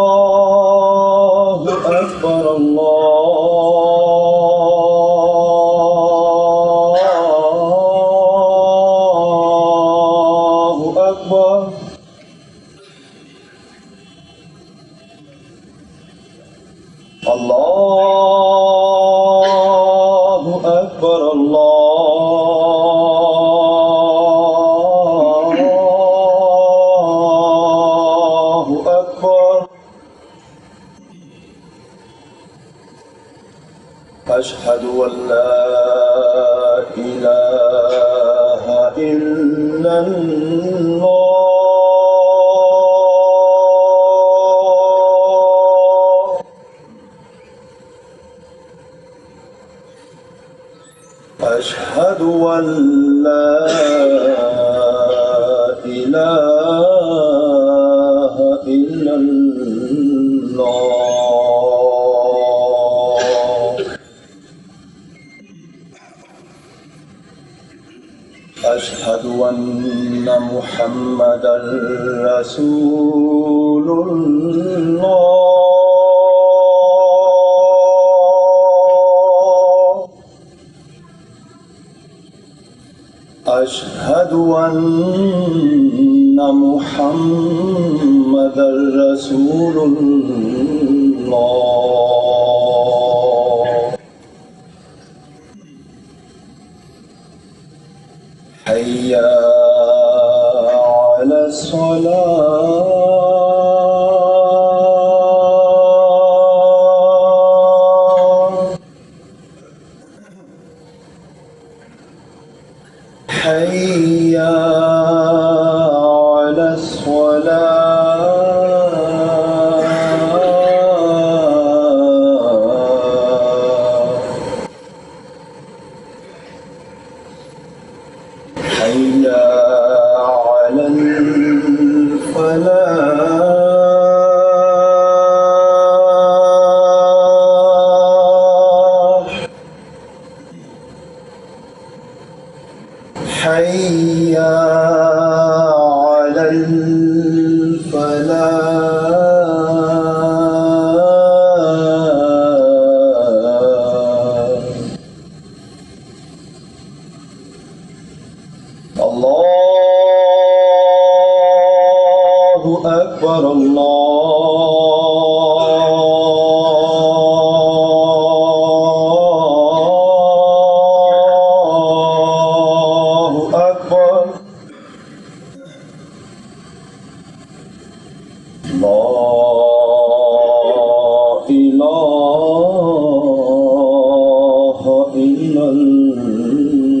الله أكبر الله أكبر الله أكبر الله أكبر أشهد أن لا إله إلا الله أشهد أن لا إله إلا الله أشهد أن محمدا رسول الله أشهد أن محمدا رسول الله حي على الصلاة حي على الصلاة حي على الفلاح حي على الفلاح الله أكبر الله أكبر لا إله إلا الله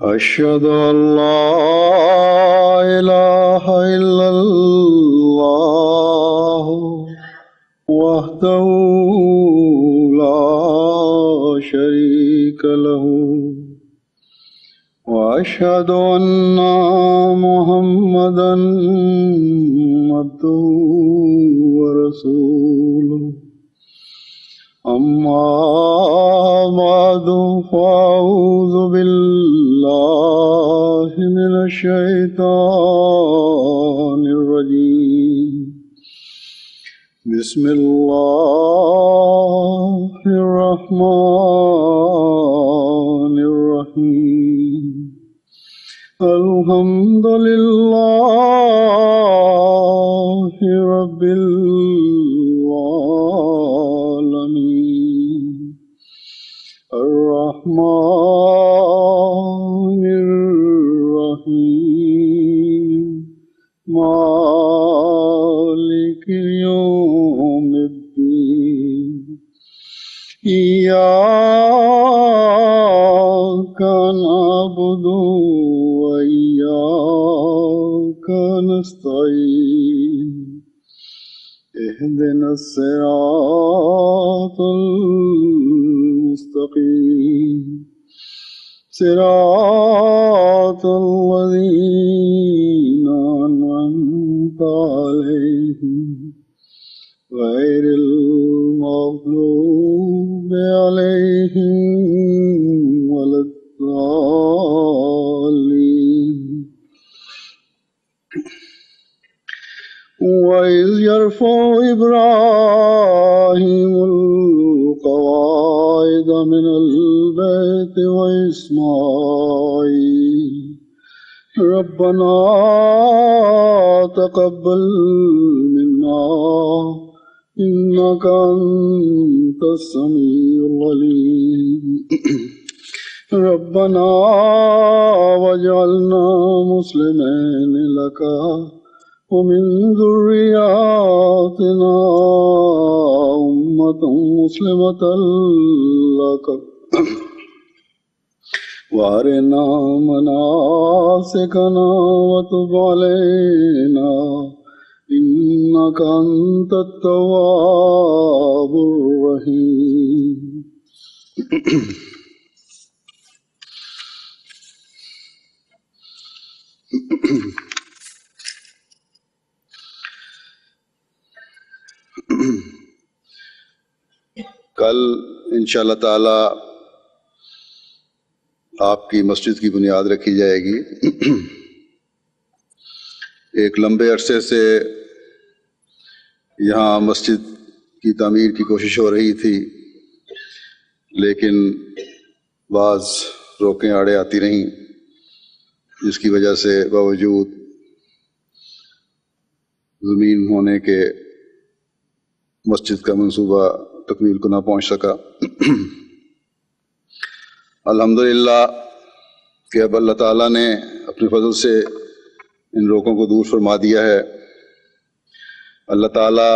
أشهد أن لا إله إلا الله وحده لا شريك له وأشهد أن محمدا عبده ورسوله أما بعد فأعوذ بالله من الشيطان الرجيم بسم الله الرحمن الرحيم الحمد لله رب العالمين الرحمن الرحيم مالك يوم الدين إياك نعبد وإياك نستعين اهدنا الصراط المستقيم صراط الذين أنعمت عليهم غير المغضوب عليهم ولا الضالين وإذ يرفع إبراهيم القواعد من البيت وإسماعيل ربنا تقبل منا إنك أنت السميع العليم ربنا واجعلنا مسلمين لك ومن ذرياتنا أمة مسلمة لك وارنا مناسكنا وتب علينا إنك أنت التواب الرحيم کل انشاءاللہ تعالی آپ کی مسجد کی بنیاد رکھی جائے گی۔ ایک لمبے عرصے سے یہاں مسجد کی تعمیر کی کوشش ہو رہی تھی، لیکن بعض روکیں آڑے آتی رہیں، جس کی وجہ سے باوجود زمین ہونے کے مسجد کا منصوبہ تکمیل کو نہ پہنچ سکا۔ الحمدللہ کہ اب اللہ تعالیٰ نے اپنے فضل سے ان روکوں کو دور فرما دیا ہے۔ اللہ تعالیٰ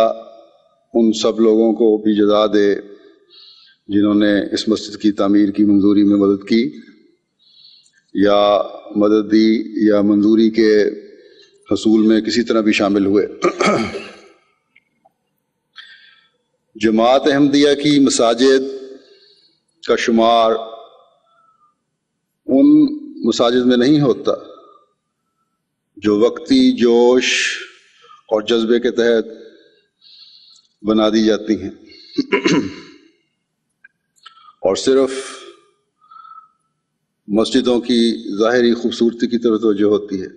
ان سب لوگوں کو بھی جزا دے جنہوں نے اس مسجد کی تعمیر کی منظوری میں مدد کی، یا مدد دی یا منظوری کے حصول میں کسی طرح بھی شامل ہوئے۔ جماعت احمدیہ کی مساجد کا شمار ان مساجد میں نہیں ہوتا جو وقتی جوش اور جذبے کے تحت بنا دی جاتی ہیں اور صرف مسجدوں کی ظاہری خوبصورتی کی طرف توجہ ہوتی ہے،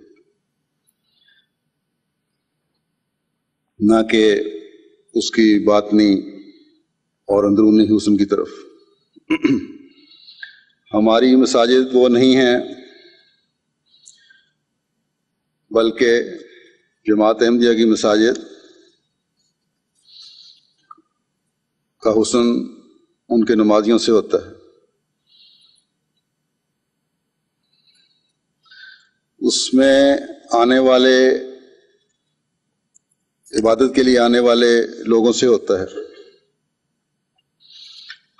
نہ کہ اس کی باطنی اور اندرونی حسن کی طرف۔ ہماری مساجد وہ نہیں ہیں، بلکہ جماعت احمدیہ کی مساجد کا حسن ان کے نمازیوں سے ہوتا ہے۔ اس میں آنے والے عبادت کے لیے آنے والے لوگوں سے ہوتا ہے۔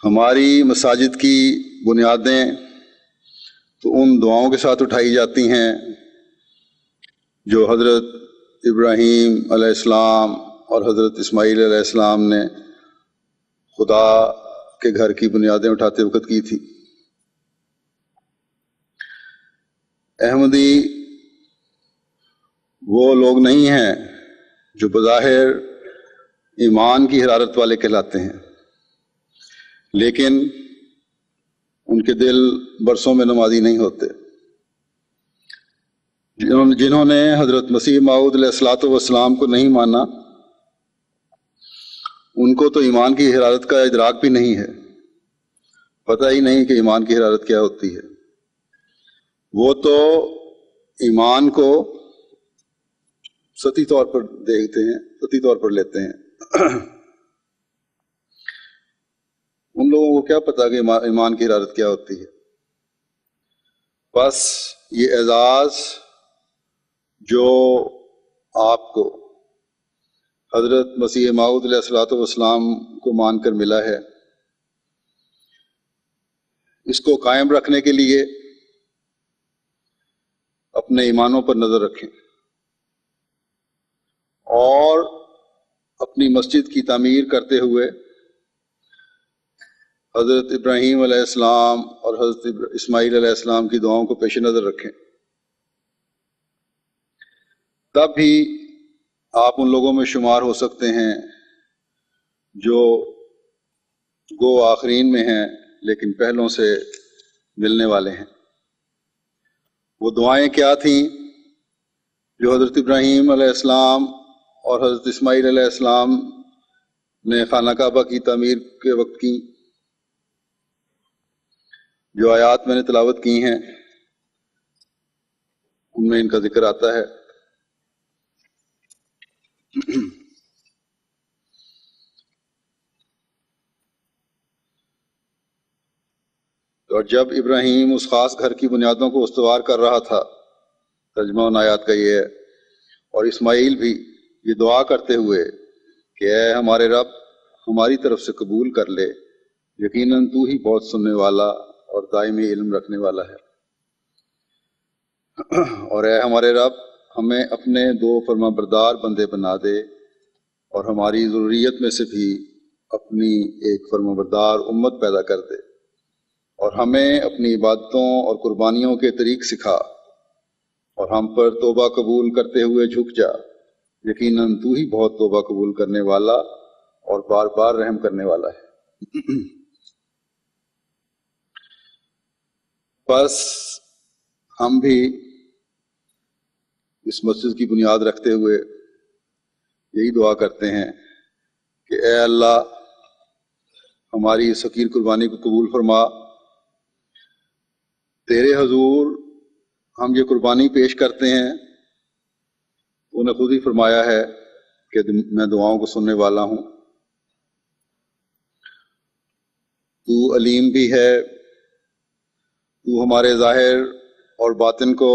ہماری مساجد کی بنیادیں تو ان دعاؤں کے ساتھ اٹھائی جاتی ہیں جو حضرت ابراہیم علیہ السلام اور حضرت اسماعیل علیہ السلام نے خدا کے گھر کی بنیادیں اٹھاتے وقت کی تھی۔ احمدی وہ لوگ نہیں ہیں جو بظاہر ایمان کی حرارت والے کہلاتے ہیں، لیکن ان کے دل برسوں میں نمازی نہیں ہوتے۔ جنہوں نے حضرت مسیح موعود علیہ الصلوۃ والسلام کو نہیں مانا، ان کو تو ایمان کی حرارت کا ادراک بھی نہیں ہے، پتہ ہی نہیں کہ ایمان کی حرارت کیا ہوتی ہے۔ وہ تو ایمان کو سطحی طور پر دیکھتے ہیں، سطحی طور پر لیتے ہیں۔ ان لوگوں کو کیا پتا کہ ایمان کی حرارت کیا ہوتی ہے۔ بس یہ اعزاز جو آپ کو حضرت مسیح موعود علیہ الصلوۃ والسلام کو مان کر ملا ہے، اس کو قائم رکھنے کے لیے اپنے ایمانوں پر نظر رکھیں اور اپنی مسجد کی تعمیر کرتے ہوئے حضرت ابراہیم علیہ السلام اور حضرت اسماعیل علیہ السلام کی دعاؤں کو پیش نظر رکھیں۔ تب بھی آپ ان لوگوں میں شمار ہو سکتے ہیں جو گو آخرین میں ہیں لیکن پہلوں سے ملنے والے ہیں۔ وہ دعائیں کیا تھیں جو حضرت ابراہیم علیہ السلام اور حضرت اسماعیل علیہ السلام نے خانہ کعبہ کی تعمیر کے وقت کی؟ جو آیات میں نے تلاوت کی ہیں ان میں ان کا ذکر آتا ہے۔ اور جب ابراہیم اس خاص گھر کی بنیادوں کو استوار کر رہا تھا، ترجمہ ان آیات کا یہ ہے، اور اسماعیل بھی یہ دعا کرتے ہوئے کہ اے ہمارے رب ہماری طرف سے قبول کر لے، یقیناً تو ہی بہت سننے والا اور دائمی علم رکھنے والا ہے، اور اے ہمارے رب ہمیں اپنے دو فرما بردار بندے بنا دے اور ہماری ضروریت میں سے بھی اپنی ایک فرما بردار امت پیدا کر دے، اور ہمیں اپنی عبادتوں اور قربانیوں کے طریق سکھا، اور ہم پر توبہ قبول کرتے ہوئے جھک جا، یقیناً تو ہی بہت توبہ قبول کرنے والا اور بار بار رحم کرنے والا ہے۔ بس ہم بھی اس مسجد کی بنیاد رکھتے ہوئے یہی دعا کرتے ہیں کہ اے اللہ ہماری اس حقیر قربانی کو قبول فرما۔ تیرے حضور ہم یہ قربانی پیش کرتے ہیں، تو نے خود ہی فرمایا ہے کہ میں دعاؤں کو سننے والا ہوں، تو علیم بھی ہے، تو ہمارے ظاہر اور باطن کو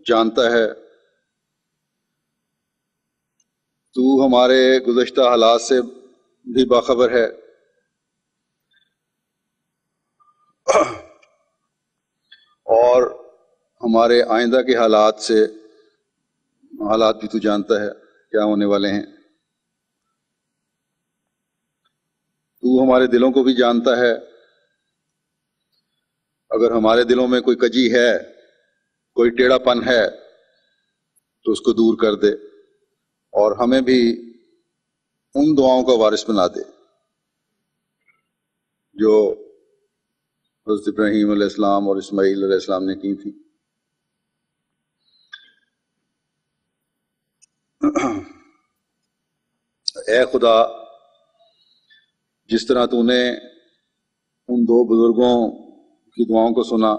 جانتا ہے، تو ہمارے گزشتہ حالات سے بھی باخبر ہے، اور ہمارے آئندہ کے حالات بھی تو جانتا ہے کیا ہونے والے ہیں، تو ہمارے دلوں کو بھی جانتا ہے۔ اگر ہمارے دلوں میں کوئی کجی ہے، کوئی ٹیڑھا پن ہے تو اس کو دور کر دے، اور ہمیں بھی ان دعاؤں کا وارث بنا دے جو حضرت ابراہیم علیہ السلام اور اسماعیل علیہ السلام نے کی تھی۔ اے خدا، جس طرح تو نے ان دو بزرگوں کی دعاؤں کو سنا،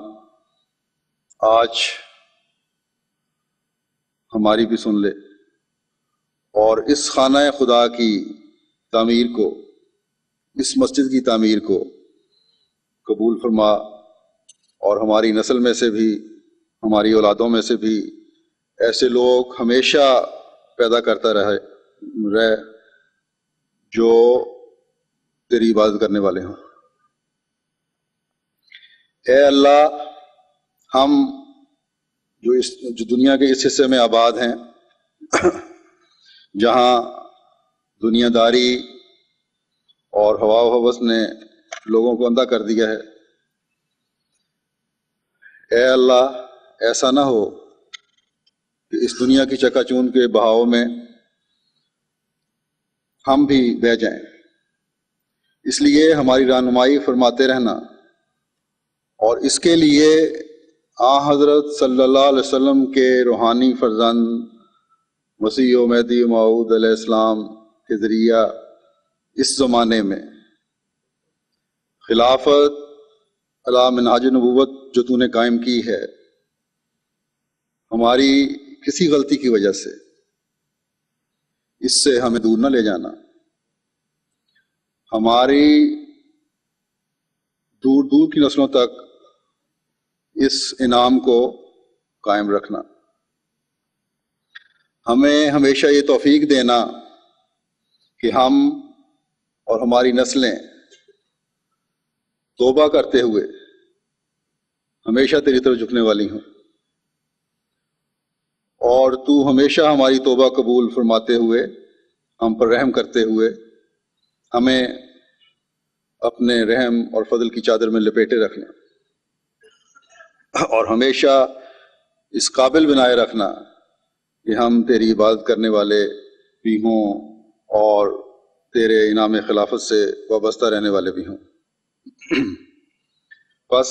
آج ہماری بھی سن لے، اور اس خانہ خدا کی تعمیر کو، اس مسجد کی تعمیر کو قبول فرما، اور ہماری نسل میں سے بھی، ہماری اولادوں میں سے بھی ایسے لوگ ہمیشہ پیدا کرتا رہے جو تیری عبادت کرنے والے ہوں۔ اے اللہ، ہم جو دنیا کے اس حصے میں آباد ہیں جہاں دنیا داری اور ہوا و ہوس نے لوگوں کو اندھا کر دیا ہے، اے اللہ ایسا نہ ہو کہ اس دنیا کی چکا چون کے بہاؤ میں ہم بھی بہہ جائیں، اس لیے ہماری رہنمائی فرماتے رہنا، اور اس کے لیے حضرت صلی اللہ علیہ وسلم کے روحانی فرزند مسیح و مہدی و موعود علیہ السلام کے ذریعہ اس زمانے میں خلافت علی منہاج نبوت جو تو نے قائم کی ہے، ہماری کسی غلطی کی وجہ سے اس سے ہمیں دور نہ لے جانا، ہماری دور دور کی نسلوں تک اس انعام کو قائم رکھنا، ہمیں ہمیشہ یہ توفیق دینا کہ ہم اور ہماری نسلیں توبہ کرتے ہوئے ہمیشہ تیری طرف جھکنے والی ہوں، اور تو ہمیشہ ہماری توبہ قبول فرماتے ہوئے ہم پر رحم کرتے ہوئے ہمیں اپنے رحم اور فضل کی چادر میں لپیٹے رکھنا، اور ہمیشہ اس قابل بنائے رکھنا کہ ہم تیری عبادت کرنے والے بھی ہوں اور تیرے انعام خلافت سے وابستہ رہنے والے بھی ہوں۔ بس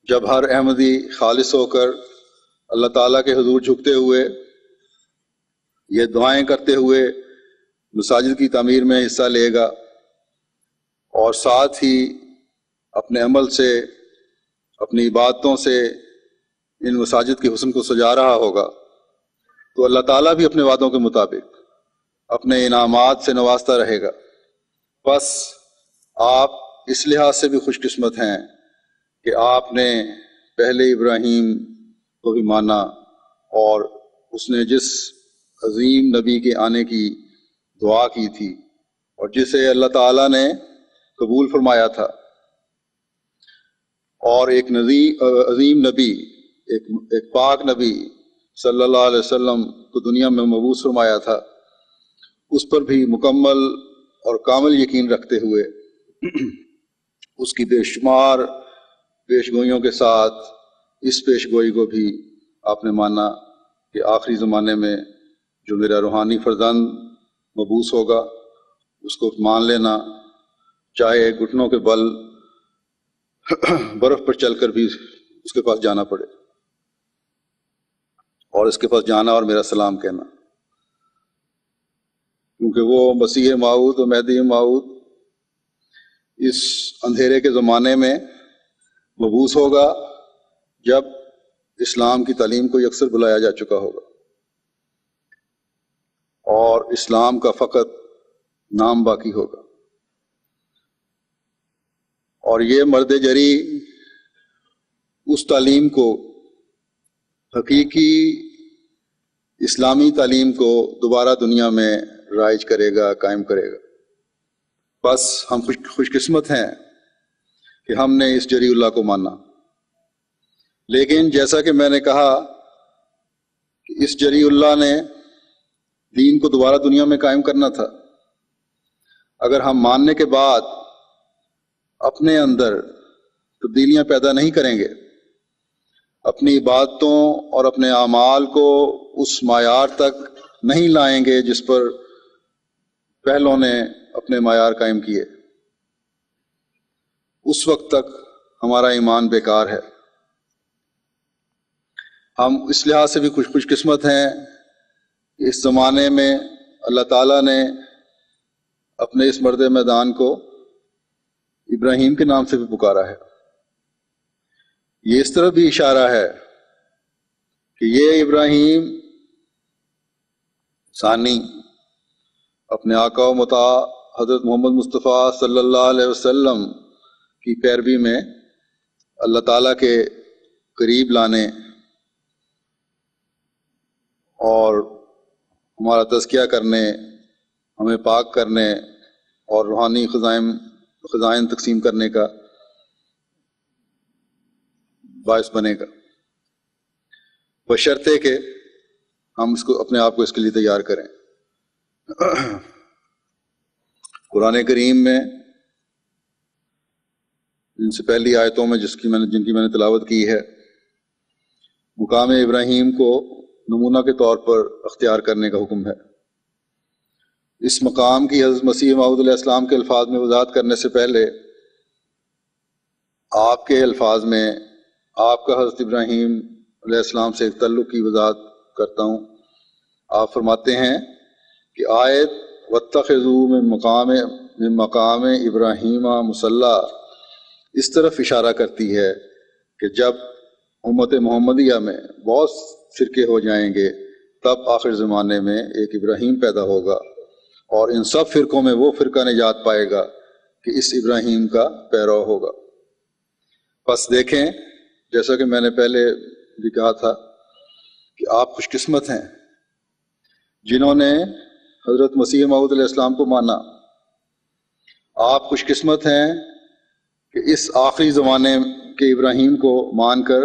جب ہر احمدی خالص ہو کر اللہ تعالیٰ کے حضور جھکتے ہوئے یہ دعائیں کرتے ہوئے مساجد کی تعمیر میں حصہ لے گا، اور ساتھ ہی اپنے عمل سے اپنی عبادتوں سے ان مساجد کے حسن کو سجا رہا ہوگا، تو اللہ تعالیٰ بھی اپنے وعدوں کے مطابق اپنے انعامات سے نوازتا رہے گا۔ بس آپ اس لحاظ سے بھی خوش قسمت ہیں کہ آپ نے پہلے ابراہیم کو بھی مانا، اور اس نے جس عظیم نبی کے آنے کی دعا کی تھی اور جسے اللہ تعالیٰ نے قبول فرمایا تھا، اور ایک عظیم نبی، ایک پاک نبی صلی اللہ علیہ وسلم کو دنیا میں مبعوث فرمایا تھا، اس پر بھی مکمل اور کامل یقین رکھتے ہوئے اس کی بے شمار پیشگوئیوں کے ساتھ اس پیشگوئی کو بھی آپ نے مانا کہ آخری زمانے میں جو میرا روحانی فرزند مبعوث ہوگا اس کو مان لینا، چاہے گھٹنوں کے بل برف پر چل کر بھی اس کے پاس جانا پڑے، اور اس کے پاس جانا اور میرا سلام کہنا، کیونکہ وہ مسیح موعود و مہدی موعود اس اندھیرے کے زمانے میں مبعوث ہوگا جب اسلام کی تعلیم کو یکسر بلایا جا چکا ہوگا، اور اسلام کا فقط نام باقی ہوگا، اور یہ مرد جری اس تعلیم کو، حقیقی اسلامی تعلیم کو دوبارہ دنیا میں رائج کرے گا، قائم کرے گا۔ بس ہم خوش قسمت ہیں کہ ہم نے اس جری اللہ کو مانا، لیکن جیسا کہ میں نے کہا کہ اس جری اللہ نے دین کو دوبارہ دنیا میں قائم کرنا تھا، اگر ہم ماننے کے بعد اپنے اندر تبدیلیاں پیدا نہیں کریں گے، اپنی عبادتوں اور اپنے اعمال کو اس معیار تک نہیں لائیں گے جس پر پہلوں نے اپنے معیار قائم کیے، اس وقت تک ہمارا ایمان بیکار ہے۔ ہم اس لحاظ سے بھی خوش قسمت ہیں کہ اس زمانے میں اللہ تعالیٰ نے اپنے اس مرد میدان کو ابراہیم کے نام سے بھی پکارا ہے۔ یہ اس طرح بھی اشارہ ہے کہ یہ ابراہیم ثانی اپنے آقا و مطاع حضرت محمد مصطفیٰ صلی اللہ علیہ وسلم کی پیروی میں اللہ تعالیٰ کے قریب لانے اور ہمارا تزکیہ کرنے، ہمیں پاک کرنے اور روحانی خزائن تقسیم کرنے کا باعث بنے گا، بشرطے کہ ہم اپنے آپ کو اس کے لیے تیار کریں۔ قرآن کریم میں جن سے پہلی آیتوں میں جن کی میں نے تلاوت کی ہے، مقام ابراہیم کو نمونہ کے طور پر اختیار کرنے کا حکم ہے، اس مقام کی حضرت مسیح موعود علیہ السلام کے الفاظ میں وضاحت کرنے سے پہلے آپ کے الفاظ میں آپ کا حضرت ابراہیم علیہ السلام سے ایک تعلق کی وضاحت کرتا ہوں۔ آپ فرماتے ہیں کہ آیت واتخذوا من مقام ابراہیم مصلی اس طرف اشارہ کرتی ہے کہ جب امت محمدیہ میں بہت فرقے ہو جائیں گے تب آخر زمانے میں ایک ابراہیم پیدا ہوگا، اور ان سب فرقوں میں وہ فرقہ نجات پائے گا کہ اس ابراہیم کا پیرو ہوگا۔ پس دیکھیں، جیسا کہ میں نے پہلے بھی کہا تھا کہ آپ خوش قسمت ہیں جنہوں نے حضرت مسیح موعود علیہ السلام کو مانا۔ آپ خوش قسمت ہیں کہ اس آخری زمانے کے ابراہیم کو مان کر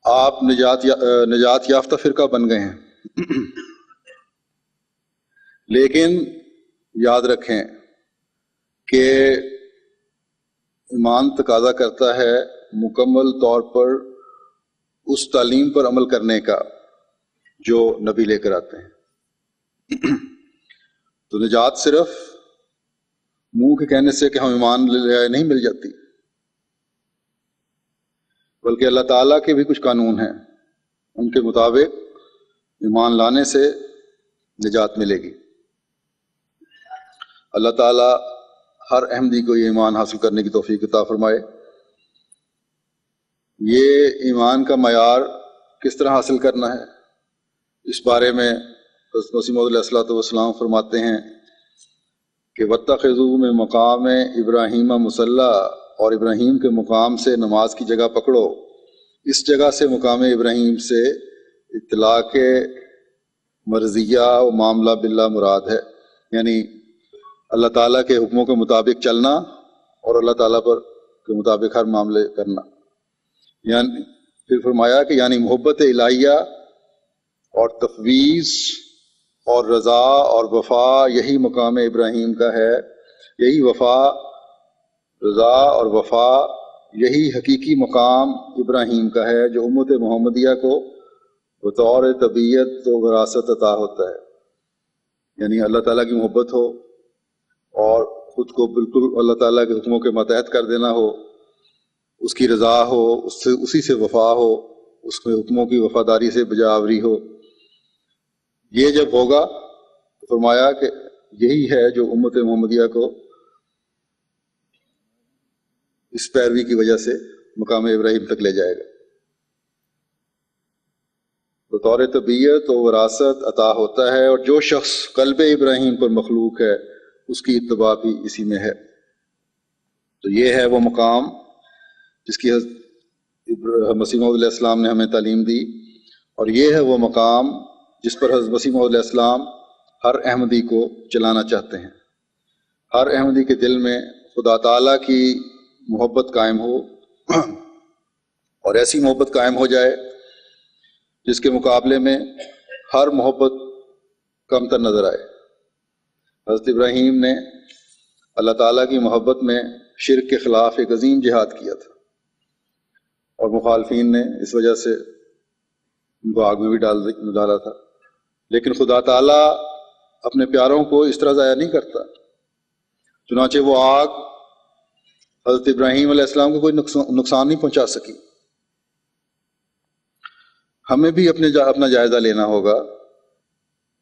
آپ نجات یافتہ فرقہ بن گئے ہیں۔ لیکن یاد رکھیں کہ ایمان تقاضا کرتا ہے مکمل طور پر اس تعلیم پر عمل کرنے کا جو نبی لے کر آتے ہیں۔ تو نجات صرف منہ کے کہنے سے کہ ہم ایمان لے آئے نہیں مل جاتی، بلکہ اللہ تعالیٰ کے بھی کچھ قانون ہیں، ان کے مطابق ایمان لانے سے نجات ملے گی۔ اللہ تعالیٰ ہر احمدی کو یہ ایمان حاصل کرنے کی توفیق عطا فرمائے۔ یہ ایمان کا معیار کس طرح حاصل کرنا ہے، اس بارے میں حضرت مسیح موعود علیہ السلام فرماتے ہیں کہ واتخذوا من مقام ابراہیم مصلی، اور ابراہیم کے مقام سے نماز کی جگہ پکڑو۔ اس جگہ سے مقام ابراہیم سے اطلاق مرضیہ و معاملہ باللہ مراد ہے، یعنی اللہ تعالیٰ کے حکموں کے مطابق چلنا اور اللہ تعالیٰ پر کے مطابق ہر معاملے کرنا۔ یعنی پھر فرمایا کہ یعنی محبت الہیہ اور تفویض اور رضا اور وفا یہی مقام ابراہیم کا ہے، یہی وفا، رضا اور وفا یہی حقیقی مقام ابراہیم کا ہے جو امت محمدیہ کو بطور طبیعت و وراثت عطا ہوتا ہے۔ یعنی اللہ تعالیٰ کی محبت ہو اور خود کو بالکل اللہ تعالیٰ کے حکموں کے ماتحت کر دینا ہو، اس کی رضا ہو، اسی سے وفا ہو، اس کے حکموں کی وفاداری سے بجاوری ہو۔ یہ جب ہوگا تو فرمایا کہ یہی ہے جو امت محمدیہ کو اس پیروی کی وجہ سے مقام ابراہیم تک لے جائے گا۔ بطور طبیعت و وراثت عطا ہوتا ہے، اور جو شخص قلب ابراہیم پر مخلوق ہے اس کی اتباع بھی اسی میں ہے۔ تو یہ ہے وہ مقام جس کی حضرت مسیح موعود علیہ السلام نے ہمیں تعلیم دی، اور یہ ہے وہ مقام جس پر حضرت مسیح موعود علیہ السلام ہر احمدی کو چلانا چاہتے ہیں۔ ہر احمدی کے دل میں خدا تعالیٰ کی محبت قائم ہو، اور ایسی محبت قائم ہو جائے جس کے مقابلے میں ہر محبت کم تر نظر آئے۔ حضرت ابراہیم نے اللہ تعالیٰ کی محبت میں شرک کے خلاف ایک عظیم جہاد کیا تھا، اور مخالفین نے اس وجہ سے ان کو آگ میں بھی ڈالا تھا، لیکن خدا تعالیٰ اپنے پیاروں کو اس طرح ضائع نہیں کرتا، چنانچہ وہ آگ حضرت ابراہیم علیہ السلام کو کوئی نقصان نہیں پہنچا سکی۔ ہمیں بھی اپنا جائزہ لینا ہوگا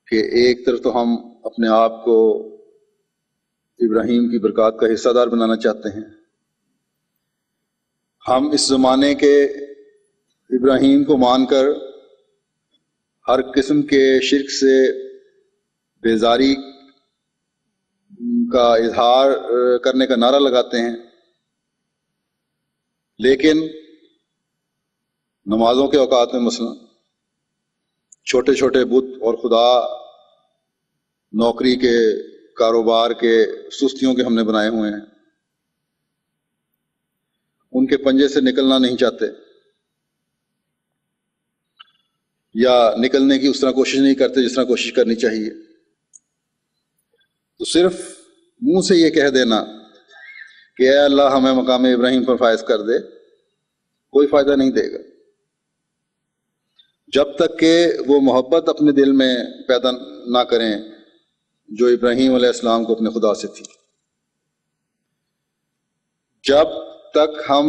کہ ایک طرف تو ہم اپنے آپ کو ابراہیم کی برکات کا حصہ دار بنانا چاہتے ہیں، ہم اس زمانے کے ابراہیم کو مان کر ہر قسم کے شرک سے بیزاری کا اظہار کرنے کا نعرہ لگاتے ہیں، لیکن نمازوں کے اوقات میں مثلا چھوٹے چھوٹے بت اور خدا، نوکری کے، کاروبار کے، سستیوں کے ہم نے بنائے ہوئے ہیں، ان کے پنجے سے نکلنا نہیں چاہتے، یا نکلنے کی اس طرح کوشش نہیں کرتے جس طرح کوشش کرنی چاہیے۔ تو صرف منہ سے یہ کہہ دینا کہ اے اللہ ہمیں مقام ابراہیم پر فائز کر دے کوئی فائدہ نہیں دے گا، جب تک کہ وہ محبت اپنے دل میں پیدا نہ کریں جو ابراہیم علیہ السلام کو اپنے خدا سے تھی۔ جب تک ہم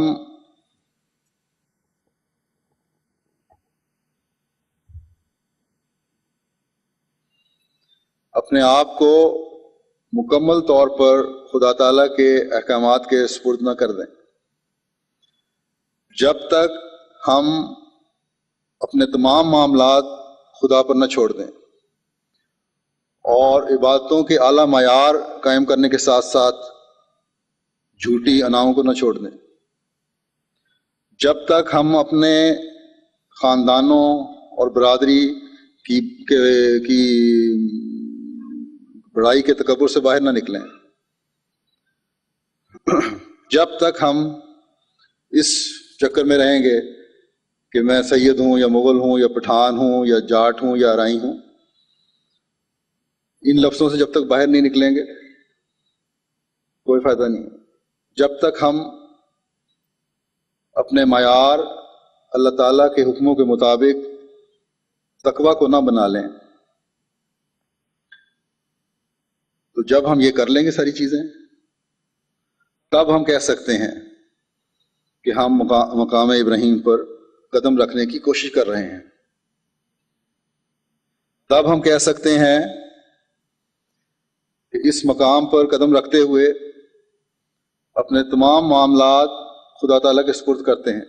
اپنے آپ کو مکمل طور پر خدا تعالیٰ کے احکامات کے سپرد نہ کر دیں، جب تک ہم اپنے تمام معاملات خدا پر نہ چھوڑ دیں اور عبادتوں کے اعلیٰ معیار قائم کرنے کے ساتھ ساتھ جھوٹی اناؤں کو نہ چھوڑ دیں، جب تک ہم اپنے خاندانوں اور برادری کی بڑائی کے تکبر سے باہر نہ نکلیں، جب تک ہم اس چکر میں رہیں گے کہ میں سید ہوں یا مغل ہوں یا پٹھان ہوں یا جاٹ ہوں یا ارائی ہوں، ان لفظوں سے جب تک باہر نہیں نکلیں گے کوئی فائدہ نہیں۔ جب تک ہم اپنے معیار اللہ تعالیٰ کے حکموں کے مطابق تقویٰ کو نہ بنا لیں، تو جب ہم یہ کر لیں گے ساری چیزیں، تب ہم کہہ سکتے ہیں کہ ہم مقام ابراہیم پر قدم رکھنے کی کوشش کر رہے ہیں۔ تب ہم کہہ سکتے ہیں کہ اس مقام پر قدم رکھتے ہوئے اپنے تمام معاملات خدا تعالیٰ کے سپرد کرتے ہیں۔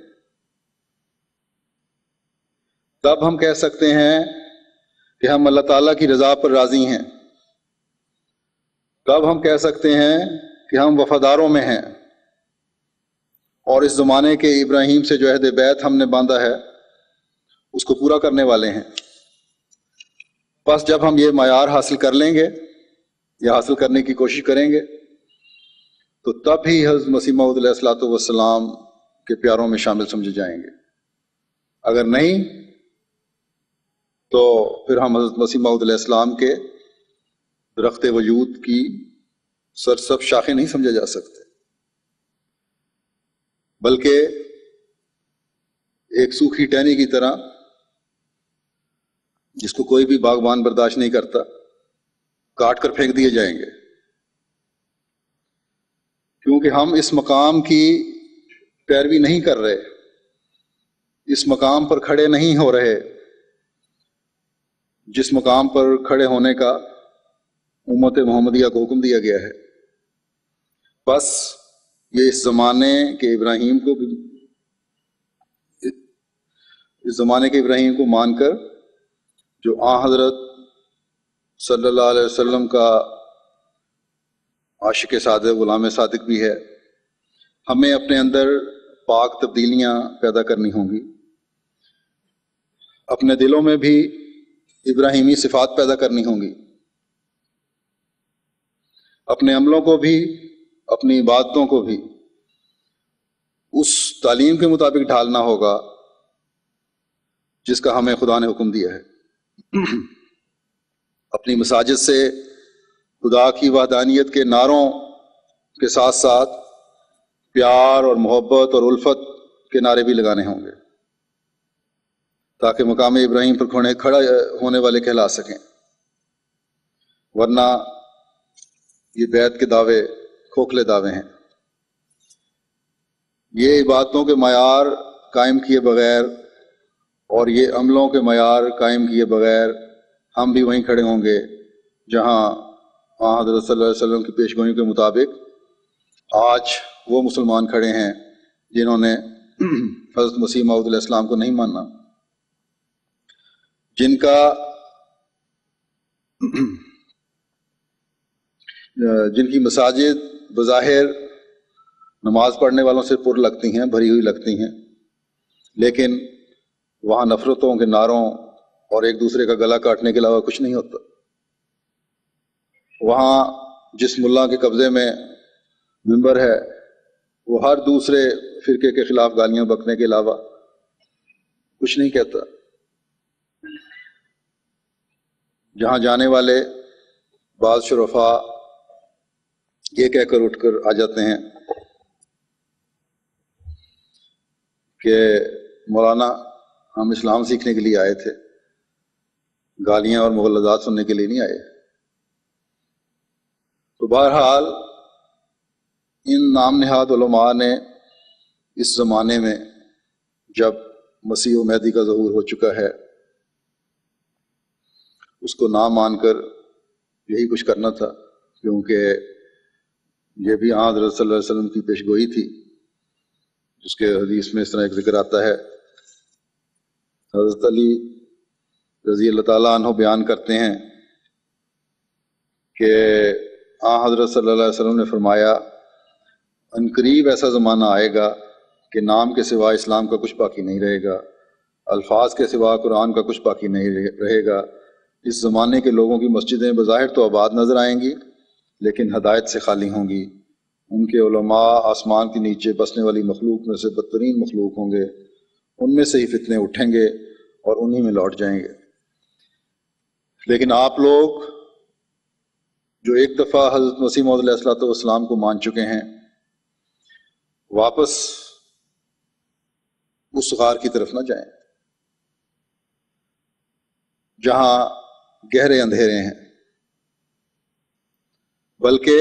تب ہم کہہ سکتے ہیں کہ ہم اللہ تعالیٰ کی رضا پر راضی ہیں۔ تب ہم کہہ سکتے ہیں کہ ہم وفاداروں میں ہیں اور اس زمانے کے ابراہیم سے جو عہد بیت ہم نے باندھا ہے اس کو پورا کرنے والے ہیں۔ بس جب ہم یہ معیار حاصل کر لیں گے یا حاصل کرنے کی کوشش کریں گے تو تب ہی حضرت مسیح موعود علیہ الصلوۃ والسلام کے پیاروں میں شامل سمجھے جائیں گے۔ اگر نہیں تو پھر ہم حضرت مسیح موعود علیہ السلام کے درخت وجود کی سرسبز شاخیں نہیں سمجھے جا سکتے، بلکہ ایک سوکھی ٹہنی کی طرح جس کو کوئی بھی باغبان برداشت نہیں کرتا، کاٹ کر پھینک دیے جائیں گے، کیونکہ ہم اس مقام کی پیروی نہیں کر رہے، اس مقام پر کھڑے نہیں ہو رہے جس مقام پر کھڑے ہونے کا امت محمدیہ کو حکم دیا گیا ہے۔ بس یہ اس زمانے کے ابراہیم کو مان کر، جو آن حضرت صلی اللہ علیہ وسلم کا عاشق صادق، غلام صادق بھی ہے، ہمیں اپنے اندر پاک تبدیلیاں پیدا کرنی ہوں گی، اپنے دلوں میں بھی ابراہیمی صفات پیدا کرنی ہوں گی، اپنے عملوں کو بھی، اپنی عبادتوں کو بھی اس تعلیم کے مطابق ڈھالنا ہوگا جس کا ہمیں خدا نے حکم دیا ہے۔ اپنی مساجد سے خدا کی وحدانیت کے نعروں کے ساتھ ساتھ پیار اور محبت اور الفت کے نعرے بھی لگانے ہوں گے تاکہ مقام ابراہیم پر کھڑا ہونے والے کہلا سکیں، ورنہ یہ بیعت کے دعوے کھوکھلے دعوے ہیں۔ یہ عبادتوں کے معیار قائم کیے بغیر اور یہ عملوں کے معیار قائم کیے بغیر ہم بھی وہیں کھڑے ہوں گے جہاں حضرت صلی اللہ علیہ وسلم کی پیشگوئیوں کے مطابق آج وہ مسلمان کھڑے ہیں جنہوں نے حضرت مسیح موعود علیہ السلام کو نہیں ماننا، جن کی مساجد بظاہر نماز پڑھنے والوں سے پر لگتی ہیں، بھری ہوئی لگتی ہیں، لیکن وہاں نفرتوں کے نعروں اور ایک دوسرے کا گلا کاٹنے کے علاوہ کچھ نہیں ہوتا۔ وہاں جس ملا کے قبضے میں ممبر ہے وہ ہر دوسرے فرقے کے خلاف گالیاں بکنے کے علاوہ کچھ نہیں کہتا۔ جہاں جانے والے بعض شرفاء یہ کہہ کر اٹھ کر آ جاتے ہیں کہ مولانا ہم اسلام سیکھنے کے لیے آئے تھے، گالیاں اور مغلظات سننے کے لیے نہیں آئے۔ بہرحال ان نام نہاد علماء نے اس زمانے میں جب مسیح و مہدی کا ظہور ہو چکا ہے اس کو نہ مان کر یہی کچھ کرنا تھا، کیونکہ یہ بھی حضرت صلی اللہ علیہ وسلم کی پیش گوئی تھی، جس کے حدیث میں اس طرح ایک ذکر آتا ہے۔ حضرت علی رضی اللہ تعالیٰ عنہ بیان کرتے ہیں کہ حضرت صلی اللہ علیہ وسلم نے فرمایا ان قریب ایسا زمانہ آئے گا کہ نام کے سوا اسلام کا کچھ باقی نہیں رہے گا، الفاظ کے سوا قرآن کا کچھ باقی نہیں رہے گا۔ اس زمانے کے لوگوں کی مسجدیں بظاہر تو آباد نظر آئیں گی لیکن ہدایت سے خالی ہوں گی، ان کے علماء آسمان کے نیچے بسنے والی مخلوق میں سے بدترین مخلوق ہوں گے، ان میں سے ہی فتنے اٹھیں گے اور انہی میں لوٹ جائیں گے۔ لیکن آپ لوگ جو ایک دفعہ حضرت مسیح موعود علیہ الصلوۃ والسلام کو مان چکے ہیں، واپس اس غار کی طرف نہ جائیں جہاں گہرے اندھیرے ہیں، بلکہ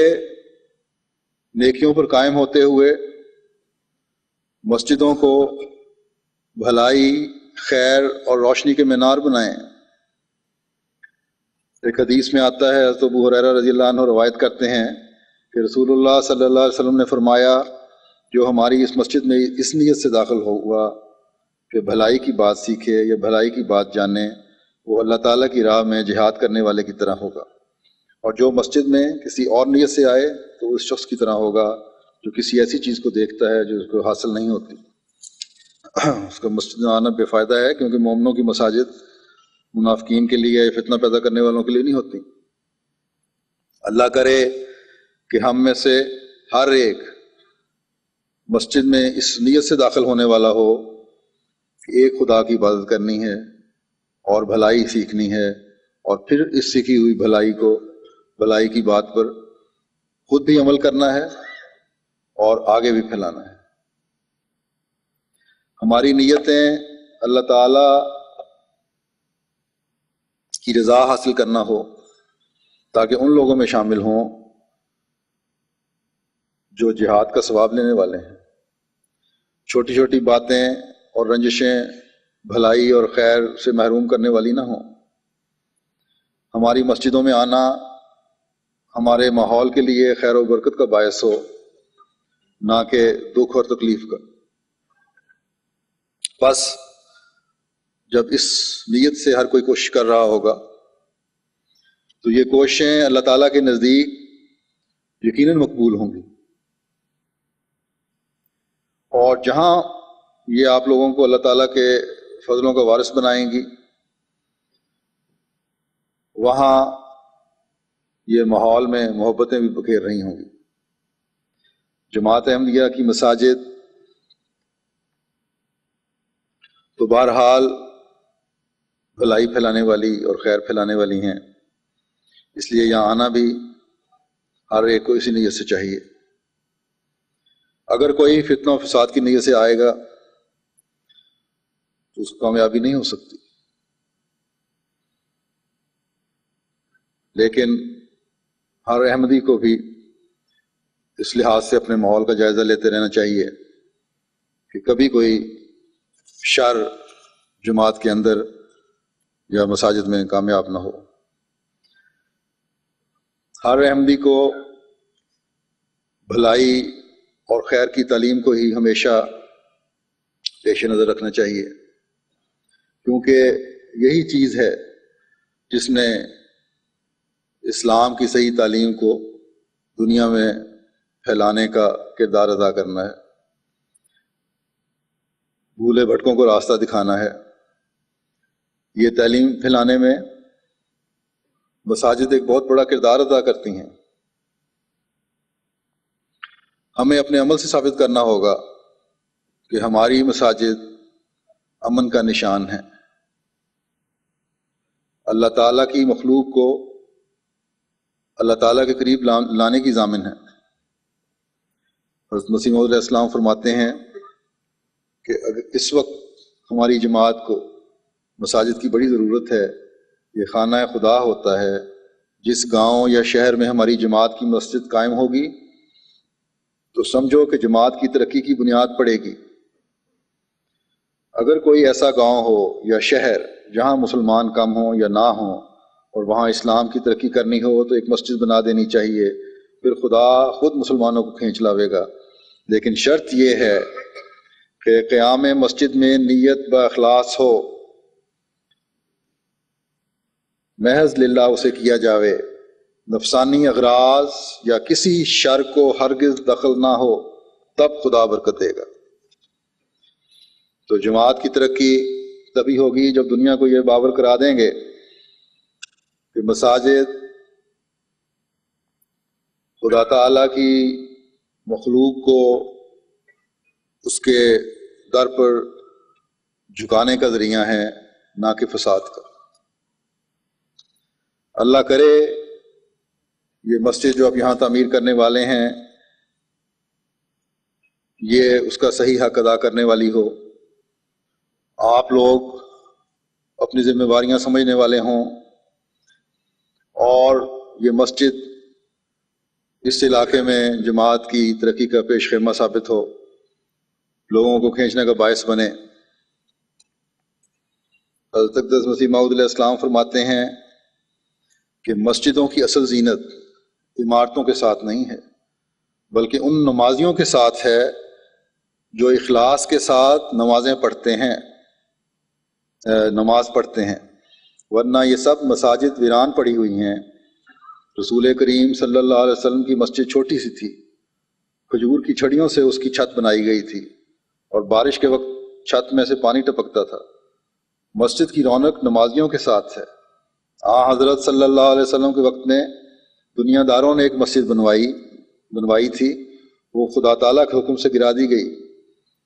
نیکیوں پر قائم ہوتے ہوئے مسجدوں کو بھلائی، خیر اور روشنی کے مینار بنائیں۔ ایک حدیث میں آتا ہے، حضرت ابو ہریرہ رضی اللہ عنہ روایت کرتے ہیں کہ رسول اللہ صلی اللہ علیہ وسلم نے فرمایا جو ہماری اس مسجد میں اس نیت سے داخل ہوا کہ بھلائی کی بات سیکھے یا بھلائی کی بات جانے، وہ اللہ تعالیٰ کی راہ میں جہاد کرنے والے کی طرح ہوگا، اور جو مسجد میں کسی اور نیت سے آئے تو اس شخص کی طرح ہوگا جو کسی ایسی چیز کو دیکھتا ہے جو اس کو حاصل نہیں ہوتی۔ اس کا مسجد میں آنا بے فائدہ ہے، کیونکہ مومنوں کی مساجد منافقین کے لیے، فتنہ پیدا کرنے والوں کے لیے نہیں ہوتی۔ اللہ کرے کہ ہم میں سے ہر ایک مسجد میں اس نیت سے داخل ہونے والا ہو کہ ایک خدا کی عبادت کرنی ہے اور بھلائی سیکھنی ہے، اور پھر اس سیکھی ہوئی بھلائی کی بات پر خود بھی عمل کرنا ہے اور آگے بھی پھیلانا ہے۔ ہماری نیتیں اللہ تعالی کی رضا حاصل کرنا ہو، تاکہ ان لوگوں میں شامل ہوں جو جہاد کا ثواب لینے والے ہیں۔ چھوٹی چھوٹی باتیں اور رنجشیں بھلائی اور خیر سے محروم کرنے والی نہ ہوں۔ ہماری مسجدوں میں آنا ہمارے ماحول کے لیے خیر و برکت کا باعث ہو، نہ کہ دکھ اور تکلیف کا۔ بس جب اس نیت سے ہر کوئی کوشش کر رہا ہوگا تو یہ کوششیں اللہ تعالیٰ کے نزدیک یقیناً مقبول ہوں گی، اور جہاں یہ آپ لوگوں کو اللہ تعالیٰ کے فضلوں کا وارث بنائیں گی، وہاں یہ ماحول میں محبتیں بھی بکھیر رہی ہوں گی۔ جماعت احمدیہ کی مساجد تو بہرحال بھلائی پھیلانے والی اور خیر پھیلانے والی ہیں، اس لیے یہاں آنا بھی ہر ایک کو اسی نیت سے چاہیے۔ اگر کوئی فتنہ و فساد کی نیت سے آئے گا تو اس کو کامیابی نہیں ہو سکتی، لیکن ہر احمدی کو بھی اس لحاظ سے اپنے ماحول کا جائزہ لیتے رہنا چاہیے کہ کبھی کوئی شر جماعت کے اندر یا مساجد میں کامیاب نہ ہو۔ ہر احمدی کو بھلائی اور خیر کی تعلیم کو ہی ہمیشہ پیش نظر رکھنا چاہیے، کیونکہ یہی چیز ہے جس نے اسلام کی صحیح تعلیم کو دنیا میں پھیلانے کا کردار ادا کرنا ہے، بھولے بھٹکوں کو راستہ دکھانا ہے۔ یہ تعلیم پھیلانے میں مساجد ایک بہت بڑا کردار ادا کرتی ہیں۔ ہمیں اپنے عمل سے ثابت کرنا ہوگا کہ ہماری مساجد امن کا نشان ہے، اللہ تعالیٰ کی مخلوق کو اللہ تعالیٰ کے قریب لانے کی ضامن ہے۔ حضرت مسیح موعود علیہ السلام فرماتے ہیں کہ اگر اس وقت ہماری جماعت کو مساجد کی بڑی ضرورت ہے، یہ خانہ خدا ہوتا ہے جس گاؤں یا شہر میں ہماری جماعت کی مسجد قائم ہوگی تو سمجھو کہ جماعت کی ترقی کی بنیاد پڑے گی۔ اگر کوئی ایسا گاؤں ہو یا شہر جہاں مسلمان کم ہوں یا نہ ہوں اور وہاں اسلام کی ترقی کرنی ہو تو ایک مسجد بنا دینی چاہیے، پھر خدا خود مسلمانوں کو کھینچ لاوے گا۔ لیکن شرط یہ ہے کہ قیام مسجد میں نیت باخلاص ہو، محض للہ اسے کیا جاوے، نفسانی اغراض یا کسی شر کو ہرگز دخل نہ ہو، تب خدا برکت دے گا۔ تو جماعت کی ترقی تبھی ہوگی جب دنیا کو یہ باور کرا دیں گے کہ مساجد خدا تعالیٰ کی مخلوق کو اس کے در پر جھکانے کا ذریعہ ہے، نہ کہ فساد کا۔ اللہ کرے یہ مسجد جو اب یہاں تعمیر کرنے والے ہیں یہ اس کا صحیح حق ادا کرنے والی ہو، آپ لوگ اپنی ذمہ داریاں سمجھنے والے ہوں، اور یہ مسجد اس علاقے میں جماعت کی ترقی کا پیش خیمہ ثابت ہو، لوگوں کو کھینچنے کا باعث بنے۔ حضرت اقدس مسیح موعود علیہ السلام فرماتے ہیں کہ مسجدوں کی اصل زینت عمارتوں کے ساتھ نہیں ہے، بلکہ ان نمازیوں کے ساتھ ہے جو اخلاص کے ساتھ نماز پڑھتے ہیں، ورنہ یہ سب مساجد ویران پڑی ہوئی ہیں۔ رسول کریم صلی اللہ علیہ وسلم کی مسجد چھوٹی سی تھی، کھجور کی چھڑیوں سے اس کی چھت بنائی گئی تھی، اور بارش کے وقت چھت میں سے پانی ٹپکتا تھا۔ مسجد کی رونق نمازیوں کے ساتھ ہے۔ حضرت صلی اللہ علیہ وسلم کے وقت میں دنیا داروں نے ایک مسجد بنوائی تھی، وہ خدا تعالیٰ کے حکم سے گرا دی گئی۔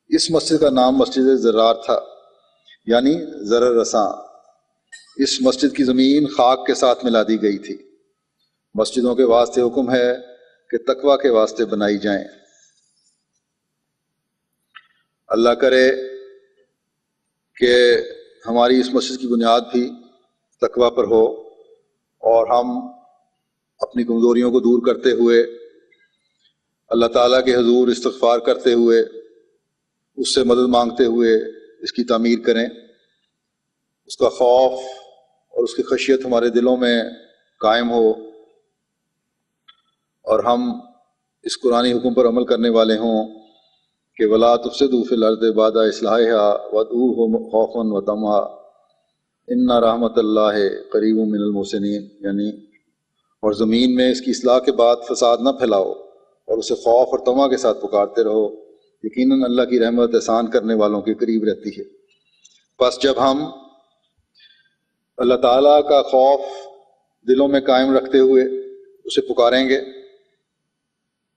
اس مسجد کا نام مسجد زرار تھا، یعنی زر رساں۔ اس مسجد کی زمین خاک کے ساتھ ملا دی گئی تھی۔ مسجدوں کے واسطے حکم ہے کہ تقوی کے واسطے بنائی جائیں۔ اللہ کرے کہ ہماری اس مسجد کی بنیاد بھی تقوی پر ہو، اور ہم اپنی کمزوریوں کو دور کرتے ہوئے اللہ تعالیٰ کے حضور استغفار کرتے ہوئے اس سے مدد مانگتے ہوئے اس کی تعمیر کریں، اس کا خوف اور اس کی خشیت ہمارے دلوں میں قائم ہو، اور ہم اس قرآنی حکم پر عمل کرنے والے ہوں کہ وَلَا تُفْسِدُوا فِي الْأَرْضِ بَعْدَ إِصْلَاحِهَا وَادْعُوهُ خَوْفًا وَطَمَعًا إِنَّ رَحْمَتَ اللَّهِ قَرِيبٌ مِّنَ الْمُحْسِنِينَ، یعنی اور زمین میں اس کی اصلاح کے بعد فساد نہ پھیلاؤ، اور اسے خوف اور طمع کے ساتھ پکارتے رہو، یقیناً اللہ کی رحمت احسان کرنے والوں کے قریب رہتی ہے۔ پس جب ہم اللہ تعالیٰ کا خوف دلوں میں قائم رکھتے ہوئے اسے پکاریں گے،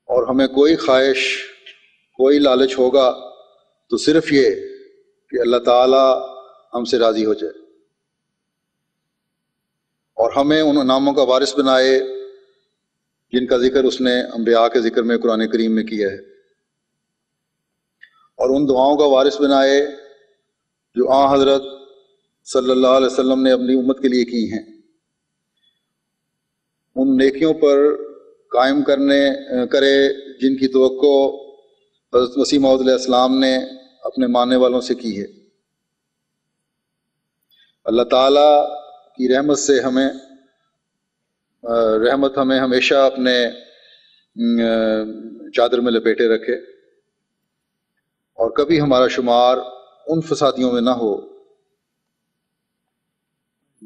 اور ہمیں کوئی خواہش کوئی لالچ ہوگا تو صرف یہ کہ اللہ تعالیٰ ہم سے راضی ہو جائے اور ہمیں ان انعاموں کا وارث بنائے جن کا ذکر اس نے انبیاء کے ذکر میں قرآن کریم میں کیا ہے، اور ان دعاؤں کا وارث بنائے جو حضرت صلی اللہ علیہ وسلم نے اپنی امت کے لیے کی ہیں، ان نیکیوں پر قائم کرے جن کی توقع حضرت مسیح موعود علیہ السلام نے اپنے ماننے والوں سے کی ہے۔ اللہ تعالیٰ کی رحمت سے رحمت ہمیں ہمیشہ اپنے چادر میں لپیٹے رکھے، اور کبھی ہمارا شمار ان فسادیوں میں نہ ہو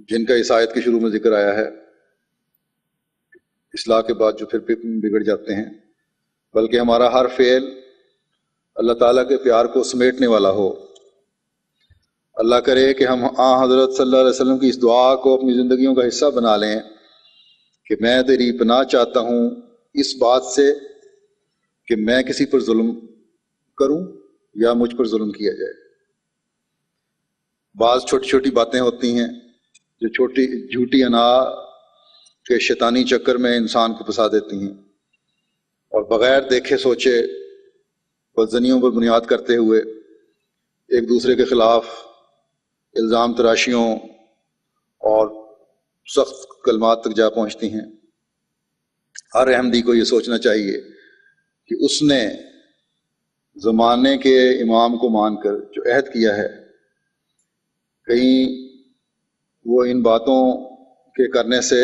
جن کا اس آیت کے شروع میں ذکر آیا ہے، اصلاح کے بعد جو پھر بگڑ جاتے ہیں، بلکہ ہمارا ہر فعل اللہ تعالیٰ کے پیار کو سمیٹنے والا ہو۔ اللہ کرے کہ ہم حضرت صلی اللہ علیہ وسلم کی اس دعا کو اپنی زندگیوں کا حصہ بنا لیں کہ میں تیری پناہ چاہتا ہوں اس بات سے کہ میں کسی پر ظلم کروں یا مجھ پر ظلم کیا جائے۔ بعض چھوٹی چھوٹی باتیں ہوتی ہیں جو جھوٹی انا کے شیطانی چکر میں انسان کو پھنسا دیتی ہیں، اور بغیر دیکھے سوچے بدظنیوں پر بنیاد کرتے ہوئے ایک دوسرے کے خلاف الزام تراشیوں اور سخت کلمات تک جا پہنچتی ہیں۔ ہر احمدی کو یہ سوچنا چاہیے کہ اس نے زمانے کے امام کو مان کر جو عہد کیا ہے، کہیں وہ ان باتوں کے کرنے سے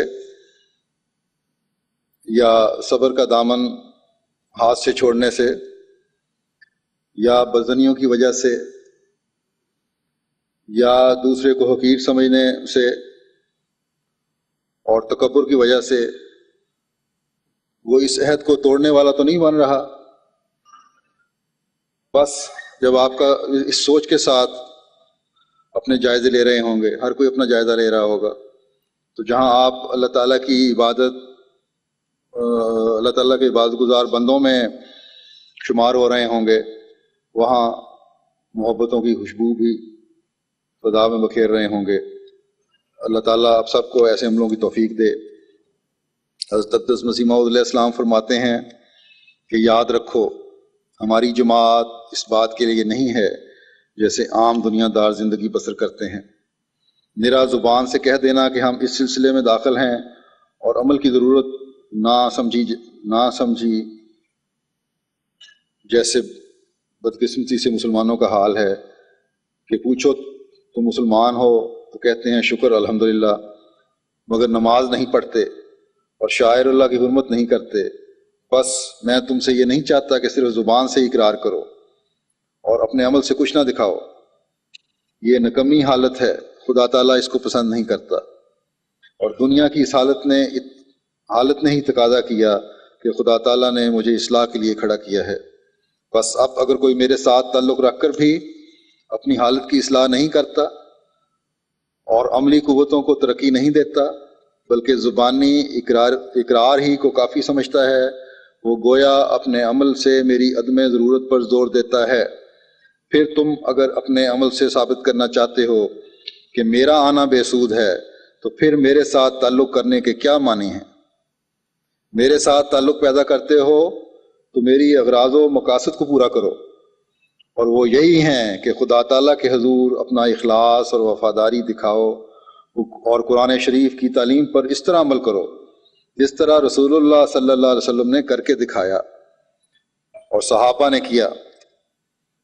یا صبر کا دامن ہاتھ سے چھوڑنے سے یا بدزنیوں کی وجہ سے یا دوسرے کو حقیر سمجھنے سے اور تکبر کی وجہ سے وہ اس عہد کو توڑنے والا تو نہیں بن رہا۔ بس جب آپ کا اس سوچ کے ساتھ اپنے جائزے لے رہے ہوں گے، ہر کوئی اپنا جائزہ لے رہا ہوگا، تو جہاں آپ اللہ تعالیٰ کی عبادت، اللہ تعالیٰ کے عبادت گزار بندوں میں شمار ہو رہے ہوں گے، وہاں محبتوں کی خوشبو بھی فضا میں بکھیر رہے ہوں گے۔ اللہ تعالیٰ آپ سب کو ایسے عملوں کی توفیق دے۔ حضرت اقدس مسیح موعود علیہ السلام فرماتے ہیں کہ یاد رکھو ہماری جماعت اس بات کے لیے نہیں ہے جیسے عام دنیا دار زندگی بسر کرتے ہیں، نرا زبان سے کہہ دینا کہ ہم اس سلسلے میں داخل ہیں اور عمل کی ضرورت نہ سمجھی جیسے بدقسمتی سے مسلمانوں کا حال ہے کہ پوچھو تم مسلمان ہو تو کہتے ہیں شکر الحمدللہ، مگر نماز نہیں پڑھتے اور شاعر اللہ کی حرمت نہیں کرتے۔ بس میں تم سے یہ نہیں چاہتا کہ صرف زبان سے اقرار کرو اور اپنے عمل سے کچھ نہ دکھاؤ، یہ نکمی حالت ہے، خدا تعالیٰ اس کو پسند نہیں کرتا۔ اور دنیا کی اس حالت نے ہی تقاضا کیا کہ خدا تعالیٰ نے مجھے اصلاح کے لیے کھڑا کیا ہے۔ بس اب اگر کوئی میرے ساتھ تعلق رکھ کر بھی اپنی حالت کی اصلاح نہیں کرتا اور عملی قوتوں کو ترقی نہیں دیتا بلکہ زبانی اقرار ہی کو کافی سمجھتا ہے، وہ گویا اپنے عمل سے میری عدم ضرورت پر زور دیتا ہے۔ پھر تم اگر اپنے عمل سے ثابت کرنا چاہتے ہو کہ میرا آنا بے سود ہے تو پھر میرے ساتھ تعلق کرنے کے کیا معنی ہیں؟ میرے ساتھ تعلق پیدا کرتے ہو تو میری اغراض و مقاصد کو پورا کرو، اور وہ یہی ہیں کہ خدا تعالیٰ کے حضور اپنا اخلاص اور وفاداری دکھاؤ اور قرآن شریف کی تعلیم پر اس طرح عمل کرو جس طرح رسول اللہ صلی اللہ علیہ وسلم نے کر کے دکھایا اور صحابہ نے کیا۔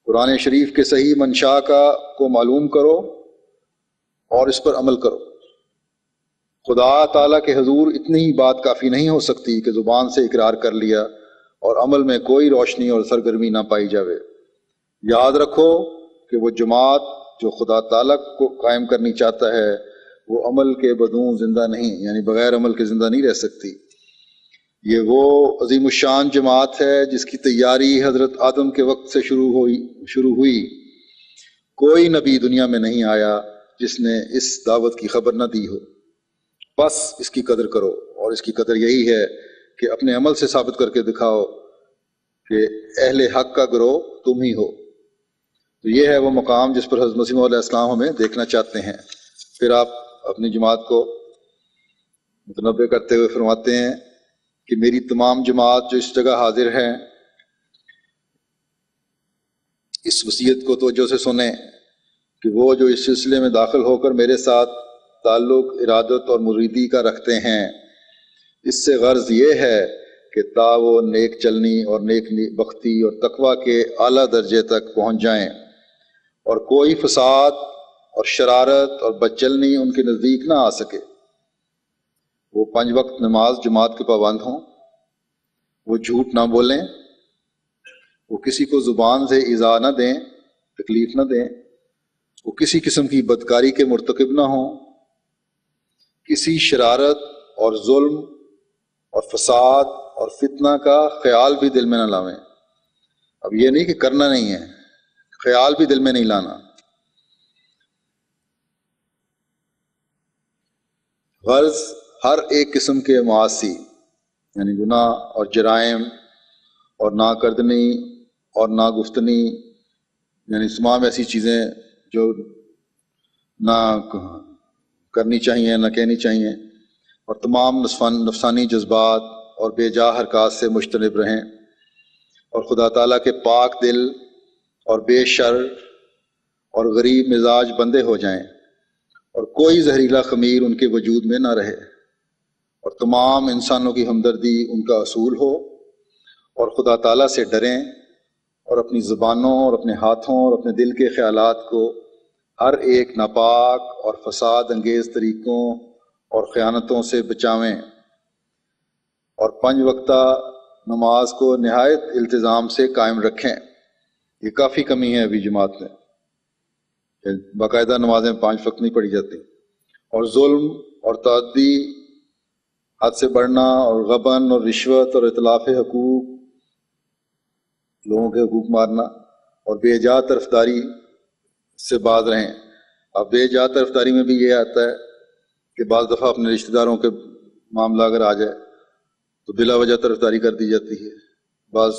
قرآن شریف کے صحیح منشا کو معلوم کرو اور اس پر عمل کرو۔ خدا تعالیٰ کے حضور اتنی ہی بات کافی نہیں ہو سکتی کہ زبان سے اقرار کر لیا اور عمل میں کوئی روشنی اور سرگرمی نہ پائی جاوے۔ یاد رکھو کہ وہ جماعت جو خدا تعالیٰ کو قائم کرنی چاہتا ہے وہ عمل کے بدون زندہ نہیں، یعنی بغیر عمل کے زندہ نہیں رہ سکتی۔ یہ وہ عظیم الشان جماعت ہے جس کی تیاری حضرت آدم کے وقت سے شروع ہوئی۔ کوئی نبی دنیا میں نہیں آیا جس نے اس دعوت کی خبر نہ دی ہو۔ بس اس کی قدر کرو، اور اس کی قدر یہی ہے کہ اپنے عمل سے ثابت کر کے دکھاؤ کہ اہل حق کا گروہ تم ہی ہو۔ تو یہ ہے وہ مقام جس پر حضرت مسیح علیہ السلام ہمیں دیکھنا چاہتے ہیں۔ پھر آپ اپنی جماعت کو متنبع کرتے ہوئے فرماتے ہیں کہ میری تمام جماعت جو اس جگہ حاضر ہے اس وصیت کو توجہ سے سنیں کہ وہ جو اس سلسلے میں داخل ہو کر میرے ساتھ تعلق، ارادت اور مریدی کا رکھتے ہیں، اس سے غرض یہ ہے کہ تا وہ نیک چلنی اور نیک بختی اور تقوی کے اعلیٰ درجے تک پہنچ جائیں اور کوئی فساد اور شرارت اور بدچلنی ان کے نزدیک نہ آ سکے۔ وہ 5 وقت نماز جماعت کے پابند ہوں، وہ جھوٹ نہ بولیں، وہ کسی کو زبان سے ایذا نہ دیں، تکلیف نہ دیں، وہ کسی قسم کی بدکاری کے مرتکب نہ ہوں، کسی شرارت اور ظلم اور فساد اور فتنہ کا خیال بھی دل میں نہ لاویں۔ اب یہ نہیں کہ کرنا نہیں ہے، خیال بھی دل میں نہیں لانا۔ غرض ہر ایک قسم کے معاصی یعنی گناہ اور جرائم اور ناکردنی اور ناگفتنی یعنی تمام ایسی چیزیں جو نہ کرنی چاہیے نہ کہنی چاہیے، اور تمام نفسانی جذبات اور بے جا حرکات سے مجتنب رہیں اور خدا تعالیٰ کے پاک دل اور بے شر اور غریب مزاج بندے ہو جائیں اور کوئی زہریلا خمیر ان کے وجود میں نہ رہے، اور تمام انسانوں کی ہمدردی ان کا اصول ہو، اور خدا تعالیٰ سے ڈریں، اور اپنی زبانوں اور اپنے ہاتھوں اور اپنے دل کے خیالات کو ہر ایک ناپاک اور فساد انگیز طریقوں اور خیانتوں سے بچاویں، اور 5 وقتہ نماز کو نہایت التزام سے قائم رکھیں۔ یہ کافی کمی ہے ابھی جماعت میں، باقاعدہ نمازیں 5 وقت نہیں پڑھی جاتی۔ اور ظلم اور تعدی، حد سے بڑھنا اور غبن اور رشوت اور اطلاف حقوق، لوگوں کے حقوق مارنا، اور بے جا طرفداری سے باز رہیں۔ اب بے جا طرفداری میں بھی یہ آتا ہے کہ بعض دفعہ اپنے رشتہ داروں کے معاملہ اگر آ جائے تو بلا وجہ طرفداری کر دی جاتی ہے۔ بعض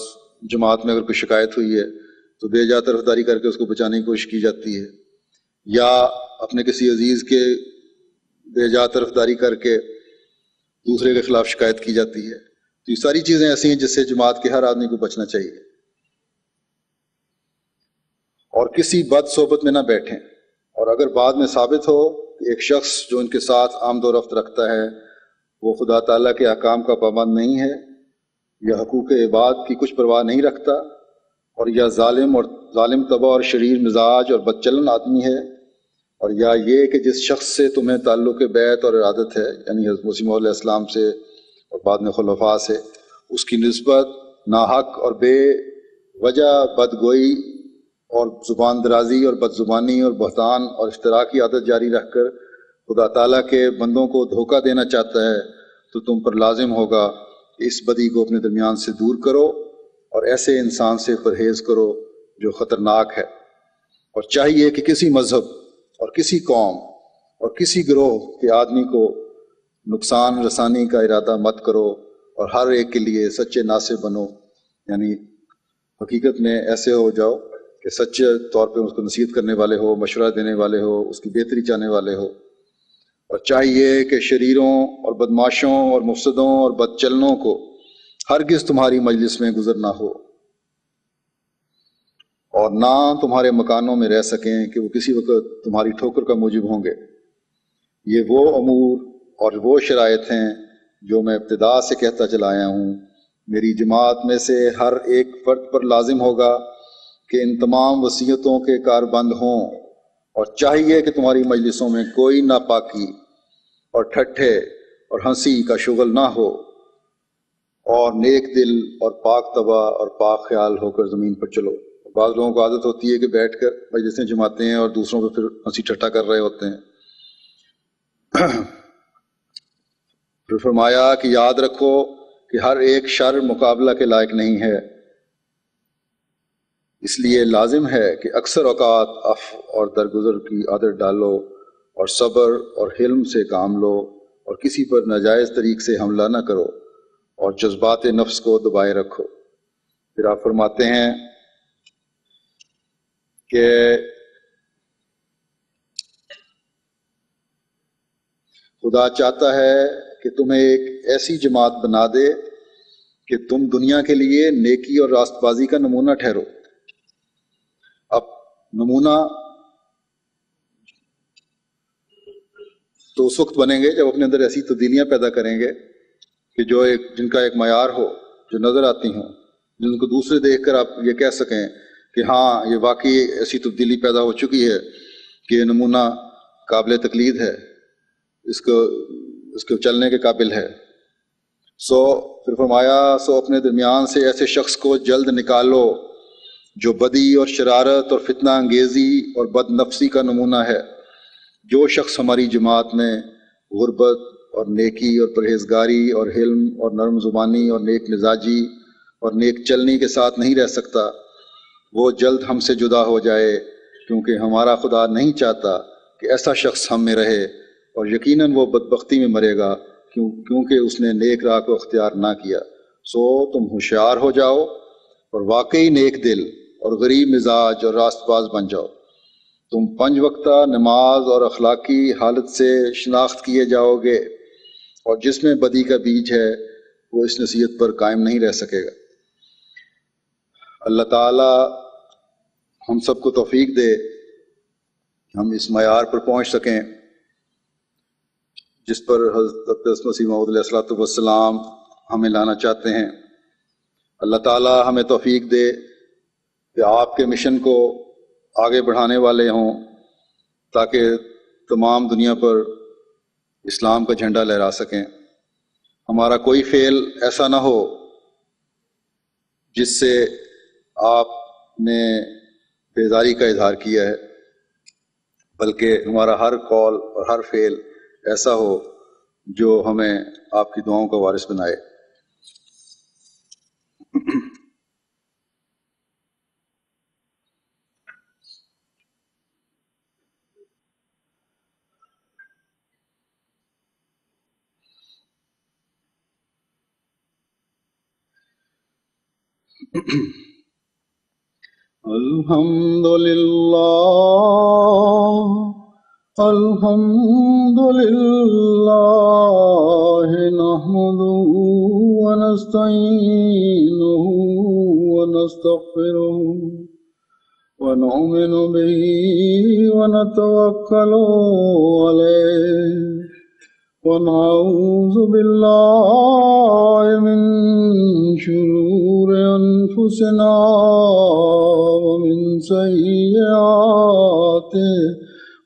جماعت میں اگر کوئی شکایت ہوئی ہے تو بے جا طرفداری کر کے اس کو بچانے کی کوشش کی جاتی ہے، یا اپنے کسی عزیز کے بے جا طرفداری کر کے دوسرے کے خلاف شکایت کی جاتی ہے۔ تو یہ ساری چیزیں ایسی ہیں جس سے جماعت کے ہر آدمی کو بچنا چاہیے، اور کسی بد صحبت میں نہ بیٹھیں۔ اور اگر بعد میں ثابت ہو کہ ایک شخص جو ان کے ساتھ آمد و رفت رکھتا ہے وہ خدا تعالیٰ کے احکام کا پابند نہیں ہے، یا حقوق عباد کی کچھ پرواہ نہیں رکھتا، اور یا ظالم طبع اور شریر مزاج اور بدچلن آدمی ہے، اور یا یہ کہ جس شخص سے تمہیں تعلق بیعت اور ارادت ہے، یعنی حضرت مسیح موعود علیہ السلام سے اور بعد میں خلفاء سے، اس کی نسبت ناحق اور بے وجہ بدگوئی اور زبان درازی اور بد زبانی اور بہتان اور افتراء کی عادت جاری رکھ کر خدا تعالیٰ کے بندوں کو دھوکہ دینا چاہتا ہے، تو تم پر لازم ہوگا کہ اس بدی کو اپنے درمیان سے دور کرو، اور ایسے انسان سے پرہیز کرو جو خطرناک ہے۔ اور چاہیے کہ کسی مذہب اور کسی قوم اور کسی گروہ کے آدمی کو نقصان رسانی کا ارادہ مت کرو، اور ہر ایک کے لیے سچے ناصح بنو، یعنی حقیقت میں ایسے ہو جاؤ کہ سچے طور پہ اس کو نصیحت کرنے والے ہو، مشورہ دینے والے ہو، اس کی بہتری چاہنے والے ہو۔ اور چاہیے کہ شریروں اور بدماشوں اور مفسدوں اور بد چلنوں کو ہرگز تمہاری مجلس میں گزرنا ہو، اور نہ تمہارے مکانوں میں رہ سکیں کہ وہ کسی وقت تمہاری ٹھوکر کا موجب ہوں گے۔ یہ وہ امور اور وہ شرائط ہیں جو میں ابتدا سے کہتا چلا آیا ہوں۔ میری جماعت میں سے ہر ایک فرد پر لازم ہوگا کہ ان تمام وصیتوں کے کاربند ہوں، اور چاہیے کہ تمہاری مجلسوں میں کوئی ناپاکی اور ٹھٹھے اور ہنسی کا شغل نہ ہو، اور نیک دل اور پاک طبع اور پاک خیال ہو کر زمین پر چلو۔ بعض لوگوں کو عادت ہوتی ہے کہ بیٹھ کر مجلسیں جماتے ہیں اور دوسروں پہ پھر ہنسی ٹھٹھا کر رہے ہوتے ہیں۔ پھر فرمایا کہ یاد رکھو کہ ہر ایک شر مقابلہ کے لائق نہیں ہے، اس لیے لازم ہے کہ اکثر اوقات عفو اور درگزر کی عادت ڈالو، اور صبر اور حلم سے کام لو، اور کسی پر ناجائز طریق سے حملہ نہ کرو، اور جذبات نفس کو دبائے رکھو۔ پھر آپ فرماتے ہیں کہ خدا چاہتا ہے کہ تمہیں ایک ایسی جماعت بنا دے کہ تم دنیا کے لیے نیکی اور راست بازی کا نمونہ ٹھہرو۔ اب نمونہ تو اس وقت بنیں گے جب اپنے اندر ایسی تبدیلیاں پیدا کریں گے کہ جن کا ایک معیار ہو، جو نظر آتی ہوں، جن کو دوسرے دیکھ کر آپ یہ کہہ سکیں کہ ہاں یہ واقعی ایسی تبدیلی پیدا ہو چکی ہے کہ یہ نمونہ قابل تقلید ہے، اس کو چلنے کے قابل ہے۔ پھر فرمایا اپنے درمیان سے ایسے شخص کو جلد نکالو جو بدی اور شرارت اور فتنہ انگیزی اور بد نفسی کا نمونہ ہے۔ جو شخص ہماری جماعت میں غربت اور نیکی اور پرہیزگاری اور حلم اور نرم زبانی اور نیک مزاجی اور نیک چلنی کے ساتھ نہیں رہ سکتا، وہ جلد ہم سے جدا ہو جائے، کیونکہ ہمارا خدا نہیں چاہتا کہ ایسا شخص ہم میں رہے، اور یقیناً وہ بدبختی میں مرے گا کیونکہ اس نے نیک راہ کو اختیار نہ کیا۔ تم ہوشیار ہو جاؤ اور واقعی نیک دل اور غریب مزاج اور راست باز بن جاؤ۔ تم 5 وقتہ نماز اور اخلاقی حالت سے شناخت کیے جاؤ گے، اور جس میں بدی کا بیج ہے وہ اس نصیحت پر قائم نہیں رہ سکے گا۔ اللہ تعالی ہم سب کو توفیق دے کہ ہم اس معیار پر پہنچ سکیں جس پر حضرت مسیح موعود علیہ الصلوۃ والسلام ہمیں لانا چاہتے ہیں۔ اللہ تعالیٰ ہمیں توفیق دے کہ آپ کے مشن کو آگے بڑھانے والے ہوں، تاکہ تمام دنیا پر اسلام کا جھنڈا لہرا سکیں۔ ہمارا کوئی فعل ایسا نہ ہو جس سے آپ نے بیزاری کا اظہار کیا ہے، بلکہ ہمارا ہر قول اور ہر فعل ایسا ہو جو ہمیں آپ کی دعاؤں کا وارث بنائے۔ الحمد للہ الحمد للہ نحمده ونستعینه ونستغفره ونؤمن به ونتوکل علیہ ونعوذ باللہ من شرور انفسنا ومن سیئات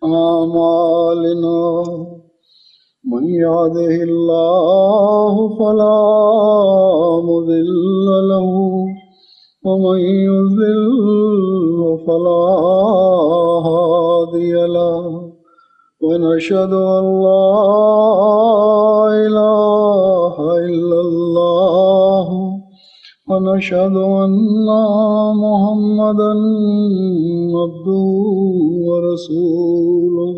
اعمالنا من يهده اللہ فلا مضل له ومن يضلل فلا هادي له ونشهد أن لا إله إلا الله ونشهد أن محمدا عبده ورسوله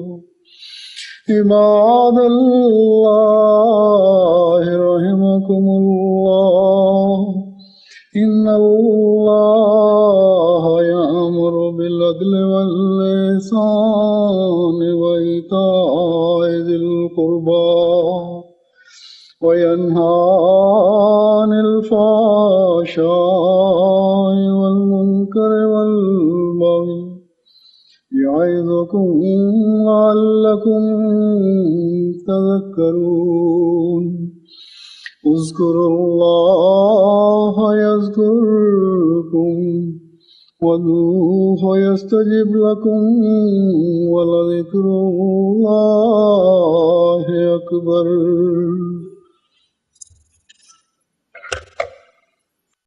عباد الله رحمكم الله إن الله يأمر بالعدل والإحسان وإيتاء ذي القربى وينهى عن الفحشاء والمنكر والبغي يعظكم لعلكم تذكرون اذكروا الله يذكركم وادعوه يستجب لكم ولذكر الله أكبر